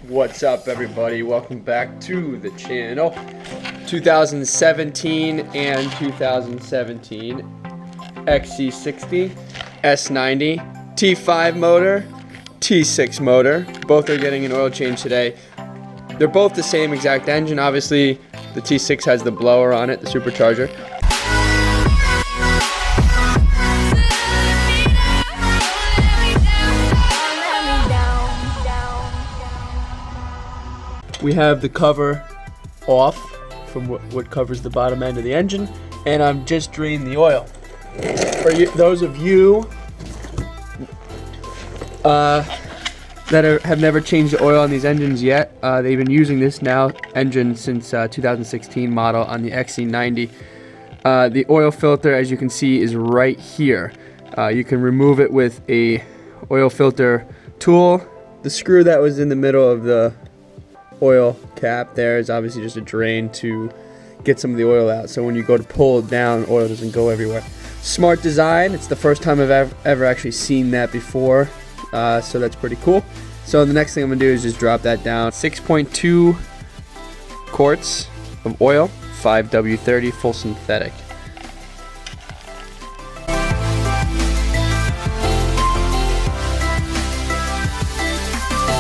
What's up, everybody? Welcome back to the channel. 2017 and 2017 XC60, S90, T5 motor, T6 motor. Both are getting an oil change today. They're both the same exact engine. Obviously, the T6 has the blower on it, the supercharger. We have the cover off from what covers the bottom end of the engine, and I'm just draining the oil. For those of you that have never changed the oil on these engines yet, they've been using this engine since 2016 model on the XC90. The oil filter, as you can see, is right here. You can remove it with a oil filter tool. The screw that was in the middle of the oil cap there is obviously just a drain to get some of the oil out, so when you go to pull it down, oil doesn't go everywhere. Smart design. It's the first time I've ever actually seen that before, so that's pretty cool. So the next thing I'm gonna do is just drop that down. 6.2 quarts of oil, 5W30 full synthetic.